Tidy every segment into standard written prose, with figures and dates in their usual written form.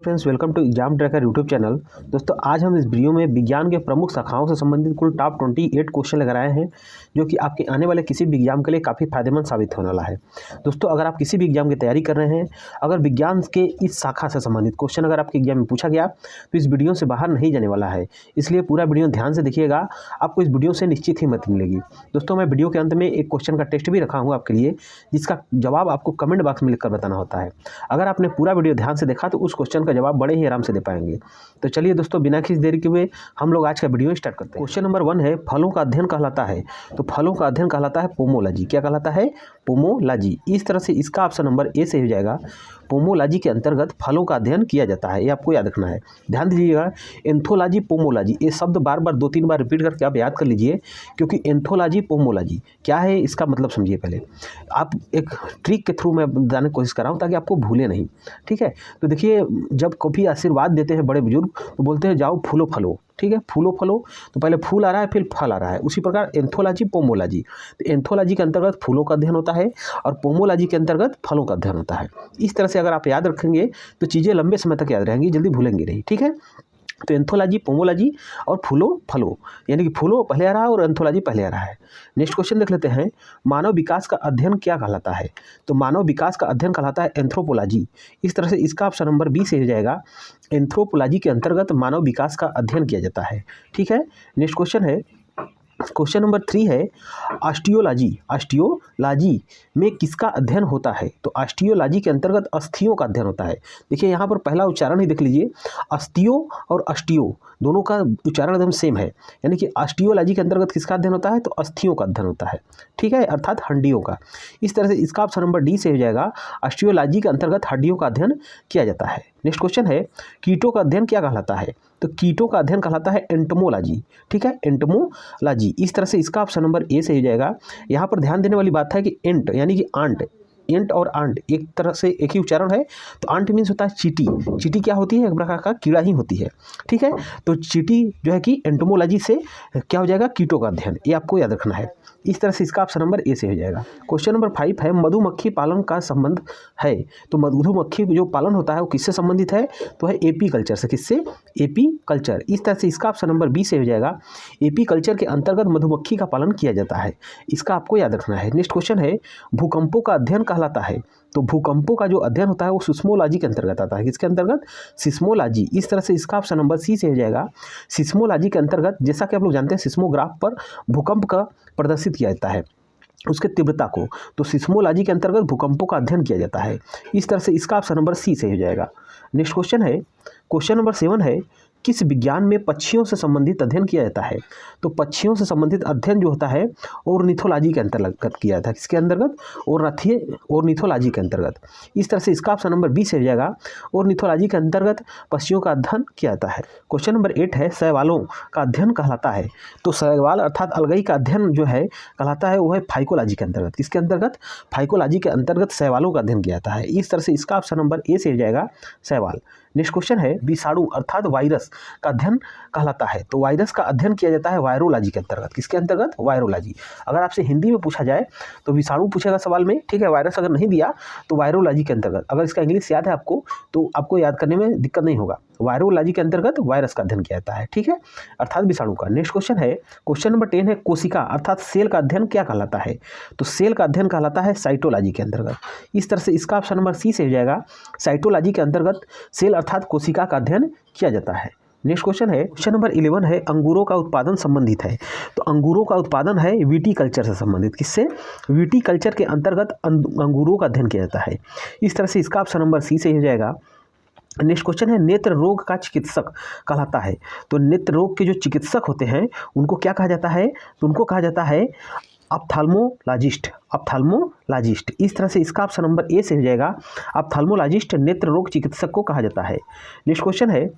Friends, welcome to exam tracker YouTube channel. दोस्तों, आज हम इस वीडियो में विज्ञान के प्रमुख शाखाओं से संबंधित कुल टॉप 28 क्वेश्चन लेकर आए हैं, जो कि आपके आने वाले किसी भी एग्जाम के लिए काफ़ी फायदेमंद साबित होने वाला है। दोस्तों, अगर आप किसी भी एग्जाम की तैयारी कर रहे हैं, अगर विज्ञान के इस शाखा से संबंधित क्वेश्चन अगर आपके एग्जाम में पूछा गया तो इस वीडियो से बाहर नहीं जाने वाला है, इसलिए पूरा वीडियो ध्यान से देखिएगा। आपको इस वीडियो से निश्चित ही मदद मिलेगी। दोस्तों, मैं वीडियो के अंत में एक क्वेश्चन का टेस्ट भी रखा हूँ आपके लिए, जिसका जवाब आपको कमेंट बॉक्स में लिखकर बताना होता है। अगर आपने पूरा वीडियो ध्यान से देखा तो उस क्वेश्चन का जवाब बड़े ही आराम से दे पाएंगे। तो चलिए दोस्तों, बिना किसी देरी के हुए हम लोग आज का वीडियो स्टार्ट करते हैं। क्वेश्चन नंबर 1 है, फलों का अध्ययन कहलाता है। तो फलों का अध्ययन कहलाता है पोमोलॉजी। क्या कहलाता है? पोमोलॉजी। इस तरह से इसका ऑप्शन नंबर ए से हो जाएगा। पोमोलॉजी के अंतर्गत फलों का अध्ययन किया जाता है, ये आपको याद रखना है। ध्यान दीजिएगा, एंथोलॉजी, पोमोलॉजी, ये शब्द बार बार 2-3 बार रिपीट करके आप याद कर लीजिए, क्योंकि एंथोलॉजी, पोमोलॉजी क्या है इसका मतलब समझिए। पहले आप एक ट्रिक के थ्रू मैं बताने की कोशिश कर रहा हूँ ताकि आपको भूले नहीं, ठीक है। तो देखिए, जब कभी आशीर्वाद देते हैं बड़े बुजुर्ग तो बोलते हैं जाओ फूलो फलो, ठीक है। फूलो फलो, तो पहले फूल आ रहा है फिर फल आ रहा है। उसी प्रकार एंथोलॉजी, पोमोलॉजी, तो एंथोलॉजी के अंतर्गत फूलों का अध्ययन होता है और पोमोलॉजी के अंतर्गत फलों का अध्ययन होता है। इस तरह से अगर आप याद रखेंगे तो चीज़ें लंबे समय तक याद रहेंगी, जल्दी भूलेंगे नहीं, ठीक है। तो एंथोलॉजी, पोमोलॉजी और फूलो फलो, यानी कि फूलो पहले आ रहा है और एंथोलॉजी पहले आ रहा है। नेक्स्ट क्वेश्चन देख लेते हैं, मानव विकास का अध्ययन क्या कहलाता है? तो मानव विकास का अध्ययन कहलाता है एंथ्रोपोलॉजी। इस तरह से इसका ऑप्शन नंबर बी से हो जाएगा। एंथ्रोपोलॉजी के अंतर्गत मानव विकास का अध्ययन किया जाता है, ठीक है। नेक्स्ट क्वेश्चन है, क्वेश्चन नंबर 3 है, ऑस्टियोलॉजी। ऑस्टियोलॉजी में किसका अध्ययन होता है? तो ऑस्टियोलॉजी के अंतर्गत अस्थियों का अध्ययन होता है। देखिए, यहाँ पर पहला उच्चारण ही देख लीजिए, अस्थियो और ऑस्टियो दोनों का उच्चारण एकदम सेम है। यानी कि ऑस्टियोलॉजी के अंतर्गत किसका अध्ययन होता है? तो अस्थियों का अध्ययन होता है, ठीक है, अर्थात हड्डियों का। इस तरह से इसका ऑप्शन नंबर डी से हो जाएगा। ऑस्टियोलॉजी के अंतर्गत हड्डियों का अध्ययन किया जाता है। नेक्स्ट क्वेश्चन है, कीटों का अध्ययन क्या कहलाता है? तो कीटों का अध्ययन कहलाता है एंटमोलॉजी, ठीक है, एंटमोलॉजी। इस तरह से इसका ऑप्शन नंबर ए से हो जाएगा। यहाँ पर ध्यान देने वाली बात है कि एंट यानी कि आंट, एंट और आंट एक तरह से एक ही उच्चारण है। तो आंट मीन्स होता है चींटी। चींटी क्या होती है? एक प्रकार का कीड़ा ही होती है, ठीक है। तो चींटी जो है कि एंटोमोलॉजी से क्या हो जाएगा? कीटों का अध्ययन, ये आपको याद रखना है। इस तरह से इसका ऑप्शन नंबर ए से हो जाएगा। क्वेश्चन नंबर 5 है, मधुमक्खी पालन का संबंध है। तो मधुमक्खी जो पालन होता है वो किससे संबंधित है? तो है एपी कल्चर से। किससे? AP culture. इस तरह से इसका ऑप्शन नंबर बी से हो जाएगा। एपी कल्चर के अंतर्गत मधुमक्खी का पालन किया जाता है, इसका आपको याद रखना है। नेक्स्ट क्वेश्चन है, भूकंपों का अध्ययन कहलाता है। तो भूकंपों का जो अध्ययन होता है वो सिस्मोलॉजी के अंतर्गत आता है। किसके अंतर्गत? सिस्मोलॉजी। इस तरह से इसका ऑप्शन नंबर सी से हो जाएगा। सिस्मोलॉजी के अंतर्गत, जैसा कि आप लोग जानते हैं, सिस्मोग्राफ पर भूकंप का प्रदर्शित किया जाता है, उसके तीव्रता को। तो सिस्मोलॉजी के अंतर्गत भूकंपों का अध्ययन किया जाता है। इस तरह से इसका ऑप्शन नंबर सी से हो जाएगा। नेक्स्ट क्वेश्चन है, क्वेश्चन नंबर 7 है, किस विज्ञान में पक्षियों से संबंधित अध्ययन किया जाता है? तो पक्षियों से संबंधित अध्ययन जो होता है ऑर्निथोलॉजी के अंतर्गत किया जाता है। किसके अंतर्गत? ऑर्निथोलॉजी के अंतर्गत। इस तरह से इसका ऑप्शन नंबर बी से हो जाएगा। ऑर्निथोलॉजी के अंतर्गत पक्षियों का अध्ययन किया जाता है। क्वेश्चन नंबर 8 है, शैवालों का अध्ययन कहलाता है। तो शैवाल अर्थात अलगई का अध्ययन जो है कहलाता है वो है फाइकोलॉजी के अंतर्गत। किसके अंतर्गत? फाइकोलॉजी के अंतर्गत शैवालों का अध्ययन किया जाता है। इस तरह से इसका ऑप्शन नंबर ए से हो जाएगा, शैवाल। नेक्स्ट क्वेश्चन है, विषाणु अर्थात वायरस का अध्ययन कहलाता है। तो वायरस का अध्ययन किया जाता है वायरोलॉजी के अंतर्गत। किसके अंतर्गत? वायरोलॉजी। अगर आपसे हिंदी में पूछा जाए तो विषाणु पूछेगा सवाल में, ठीक है। वायरस अगर नहीं दिया तो वायरोलॉजी के अंतर्गत। अगर इसका इंग्लिश याद है आपको तो आपको याद करने में दिक्कत नहीं होगा। वायरोलॉजी के अंतर्गत वायरस का अध्ययन किया जाता है, ठीक है, अर्थात विषाणु का। नेक्स्ट क्वेश्चन है, क्वेश्चन नंबर 10 है, कोशिका अर्थात सेल का अध्ययन क्या कहलाता है? तो सेल का अध्ययन कहलाता है साइटोलॉजी के अंतर्गत। इस तरह से इसका ऑप्शन नंबर सी से हो जाएगा। साइटोलॉजी के अंतर्गत सेल अर्थात कोशिका का अध्ययन किया जाता है। नेक्स्ट क्वेश्चन है, क्वेश्चन नंबर 11 है, अंगूरों का उत्पादन संबंधित है। तो अंगूरों का उत्पादन है वीटी कल्चर से संबंधित। किससे? वीटी कल्चर के अंतर्गत अंगूरों का अध्ययन किया जाता है। इस तरह से इसका ऑप्शन नंबर सी से हो जाएगा। नेक्स्ट क्वेश्चन है, नेत्र रोग का चिकित्सक कहलाता है। तो नेत्र रोग के जो चिकित्सक होते हैं उनको क्या कहा जाता है? तो उनको कहा जाता है ऑप्थाल्मोलॉजिस्ट। ऑप्थाल्मोलॉजिस्ट। इस तरह से इसका ऑप्शन नंबर ए से हो जाएगा। ऑप्थाल्मोलॉजिस्ट नेत्र रोग चिकित्सक को कहा जाता है। नेक्स्ट क्वेश्चन है,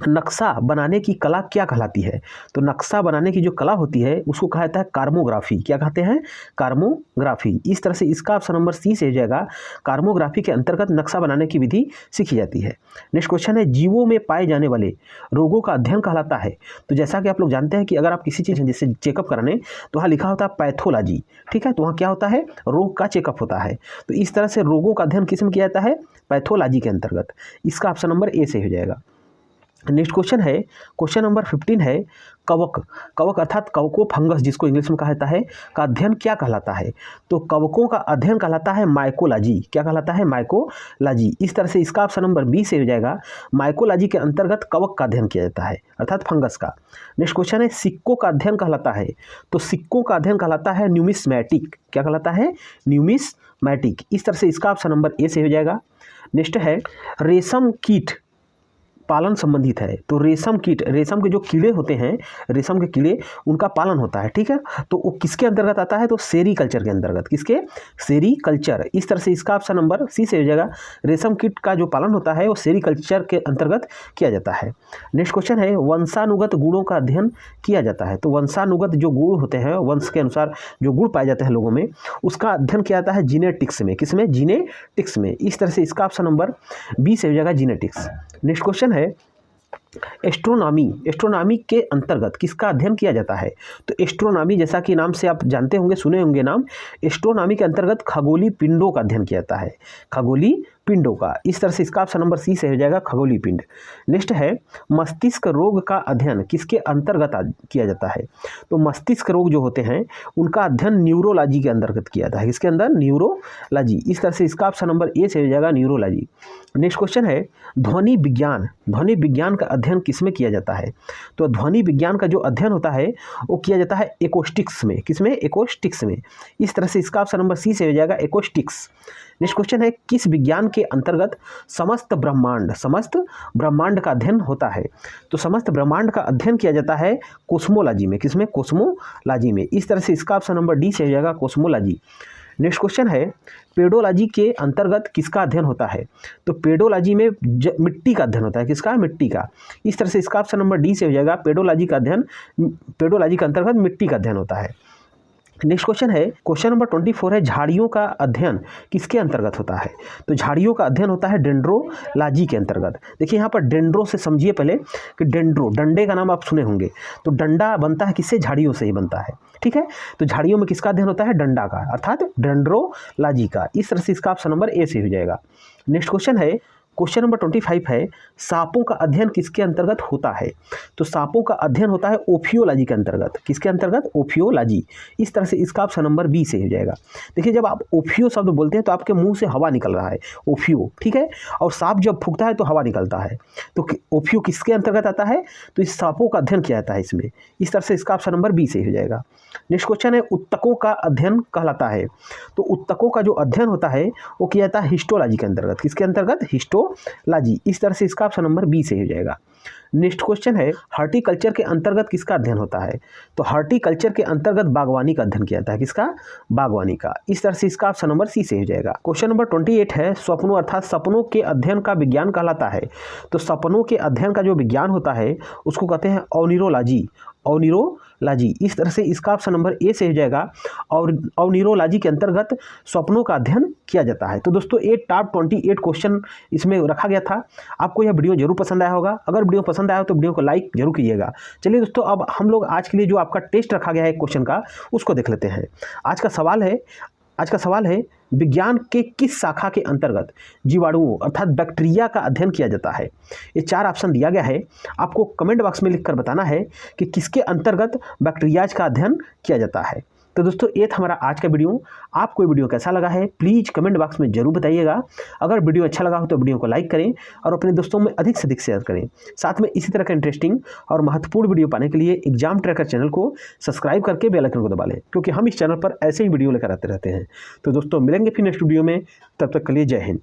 नक्शा बनाने की कला क्या कहलाती है? तो नक्शा बनाने की जो कला होती है उसको कहा जाता है कार्मोग्राफी। क्या कहते हैं? कार्मोग्राफी। इस तरह से इसका ऑप्शन नंबर सी से हो जाएगा। कार्मोग्राफी के अंतर्गत नक्शा बनाने की विधि सीखी जाती है। नेक्स्ट क्वेश्चन है, जीवों में पाए जाने वाले रोगों का अध्ययन कहलाता है। तो जैसा कि आप लोग जानते हैं कि अगर आप किसी चीज़ जैसे चेकअप कराने तो वहाँ लिखा होता है पैथोलॉजी, ठीक है, तो वहाँ क्या होता है? रोग का चेकअप होता है। तो इस तरह से रोगों का अध्ययन किस में किया जाता है? पैथोलॉजी के अंतर्गत। इसका ऑप्शन नंबर ए से हो जाएगा। नेक्स्ट क्वेश्चन है, क्वेश्चन नंबर 15 है, कवक। कवक अर्थात कवकों, फंगस जिसको इंग्लिश में कहा जाता है, का अध्ययन क्या कहलाता है? तो कवकों का अध्ययन कहलाता है माइकोलॉजी। क्या कहलाता है? माइकोलॉजी। इस तरह से इसका ऑप्शन नंबर बी से हो जाएगा। माइकोलॉजी के अंतर्गत कवक का अध्ययन किया जाता है अर्थात फंगस का। नेक्स्ट क्वेश्चन है, सिक्कों का अध्ययन कहलाता है। तो सिक्कों का अध्ययन कहलाता है न्यूमिस्मैटिक। क्या कहलाता है? न्यूमिस्मैटिक। इस तरह से इसका ऑप्शन नंबर ए से हो जाएगा। नेक्स्ट है, रेशम कीट पालन संबंधित है। तो रेशम कीट, रेशम के जो कीड़े होते हैं, रेशम के कीड़े, उनका पालन होता है, ठीक है, तो वो किसके अंतर्गत आता है? तो सेरीकल्चर के अंतर्गत। किसके? सेरीकल्चर। इस तरह से इसका ऑप्शन नंबर सी से हो जाएगा। रेशम कीट का जो पालन होता है वो सेरीकल्चर के अंतर्गत किया जाता है। नेक्स्ट क्वेश्चन है, वंशानुगत गुणों का अध्ययन किया जाता है। तो वंशानुगत जो गुण होते हैं, वंश के अनुसार जो गुण पाए जाते हैं लोगों में, उसका अध्ययन किया जाता है जीनेटिक्स में। किसमें? जीनेटिक्स में। इस तरह से इसका ऑप्शन नंबर बी से हो जाएगा, जीनेटिक्स। नेक्स्ट क्वेश्चन है, एस्ट्रोनॉमी। एस्ट्रोनॉमी के अंतर्गत किसका अध्ययन किया जाता है? तो एस्ट्रोनॉमी, जैसा कि नाम से आप जानते होंगे, सुने होंगे नाम, एस्ट्रोनॉमी के अंतर्गत खगोलीय पिंडों का अध्ययन किया जाता है। खगोलीय पिंडों का। इस तरह से इसका ऑप्शन नंबर सी से हो जाएगा, खगोलीय पिंड। नेक्स्ट है, मस्तिष्क रोग का अध्ययन किसके अंतर्गत किया जाता है? तो मस्तिष्क रोग जो होते हैं उनका अध्ययन न्यूरोलॉजी के अंतर्गत किया जाता है। किसके अंदर? न्यूरोलॉजी। इस तरह से इसका ऑप्शन नंबर ए से हो जाएगा, न्यूरोलॉजी। नेक्स्ट क्वेश्चन है, ध्वनि विज्ञान। ध्वनि विज्ञान का अध्ययन किसमें किया जाता है? तो ध्वनि विज्ञान का जो अध्ययन होता है वो किया जाता है एक्रोस्टिक्स में। किसमें? एक्रोस्टिक्स में। इस तरह से इसका ऑप्शन नंबर सी से हो जाएगा, एक्रोस्टिक्स। नेक्स्ट क्वेश्चन है, किस विज्ञान के अंतर्गत समस्त ब्रह्मांड का अध्ययन होता है? तो समस्त ब्रह्मांड का अध्ययन किया जाता है कोस्मोलॉजी में। किसमें? कोस्मोलॉजी में। इस तरह से इसका ऑप्शन नंबर डी से हो जाएगा, कोस्मोलॉजी। नेक्स्ट क्वेश्चन है, पेडोलॉजी के अंतर्गत किसका अध्ययन होता है? तो पेडोलॉजी में मिट्टी का अध्ययन होता है। किसका? मिट्टी का। इस तरह से इसका ऑप्शन नंबर डी से हो जाएगा, पेडोलॉजी का अध्ययन, पेडोलॉजी के अंतर्गत मिट्टी का अध्ययन होता है। नेक्स्ट क्वेश्चन है, क्वेश्चन नंबर 24 है, झाड़ियों का अध्ययन किसके अंतर्गत होता है? तो झाड़ियों का अध्ययन होता है डेंड्रोलॉजी के अंतर्गत। देखिए यहाँ पर डेंड्रो से समझिए पहले कि डेंड्रो, डंडे का नाम आप सुने होंगे, तो डंडा बनता है किससे? झाड़ियों से ही बनता है, ठीक है। तो झाड़ियों में किसका अध्ययन होता है? डंडा का, अर्थात डेंड्रोलॉजी का। इस तरह से इसका ऑप्शन नंबर ए से हो जाएगा। नेक्स्ट क्वेश्चन है, क्वेश्चन नंबर 25 है, सांपों का अध्ययन किसके अंतर्गत होता है? तो सांपों का अध्ययन होता है ओफियोलॉजी के अंतर्गत। किसके अंतर्गत? ओफियोलॉजी। इस तरह से इसका ऑप्शन नंबर बी से हो जाएगा। देखिए जब आप ओफियो शब्द बोलते हैं तो आपके मुंह से हवा निकल रहा है, ओफियो, ठीक है, और सांप जब फूंकता है तो हवा निकलता है, तो ओफियो किसके अंतर्गत आता है? तो इस सांपों का अध्ययन किया जाता है इसमें। इस तरह से इसका ऑप्शन नंबर बी से हो जाएगा। नेक्स्ट क्वेश्चन है, उत्तकों का अध्ययन कहलाता है। तो उत्तकों का जो अध्ययन होता है वो किया जाता है हिस्टोलॉजी के अंतर्गत। किसके अंतर्गत? हिस्टोलॉजी। इस तरह से इसका ऑप्शन नंबर बी से हो जाएगा। नेक्स्ट क्वेश्चन है, हॉर्टिकल्चर के अंतर्गत किसका अध्ययन होता है? तो हॉर्टिकल्चर के अंतर्गत बागवानी का अध्ययन किया जाता है। किसका? बागवानी का। इस तरह से इसका ऑप्शन नंबर सी से हो जाएगा। क्वेश्चन नंबर 28 है, स्वप्नों अर्थात सपनों के अध्ययन का विज्ञान कहलाता है। तो सपनों के अध्ययन का जो विज्ञान होता है उसको कहते हैं ऑनिरोलॉजी। ऑनिरोलॉजी। इस तरह से इसका ऑप्शन नंबर ए से हो जाएगा। और ऑनिरोलॉजी के अंतर्गत स्वप्नों का अध्ययन किया जाता है। तो दोस्तों ये टॉप 28 क्वेश्चन इसमें रखा गया था। आपको यह वीडियो जरूर पसंद आया होगा। अगर वीडियो पसंद आया हो तो वीडियो को लाइक जरूर कीजिएगा। चलिए दोस्तों, अब हम लोग आज के लिए जो आपका टेस्ट रखा गया है क्वेश्चन का उसको देख लेते हैं। आज का सवाल है विज्ञान के किस शाखा के अंतर्गत जीवाणुओं अर्थात बैक्टीरिया का अध्ययन किया जाता है? ये 4 ऑप्शन दिया गया है। आपको कमेंट बॉक्स में लिखकर बताना है कि किसके अंतर्गत बैक्टीरियाज का अध्ययन किया जाता है। तो दोस्तों ये था हमारा आज का वीडियो। आपको ये वीडियो कैसा लगा है प्लीज़ कमेंट बॉक्स में जरूर बताइएगा। अगर वीडियो अच्छा लगा हो तो वीडियो को लाइक करें और अपने दोस्तों में अधिक से अधिक शेयर करें। साथ में इसी तरह का इंटरेस्टिंग और महत्वपूर्ण वीडियो पाने के लिए एग्जाम ट्रैकर चैनल को सब्सक्राइब करके बेल आइकन को दबा लें, क्योंकि हम इस चैनल पर ऐसे ही वीडियो लेकर आते रहते हैं। तो दोस्तों मिलेंगे फिर नेक्स्ट वीडियो में, तब तक के लिए जय हिंद।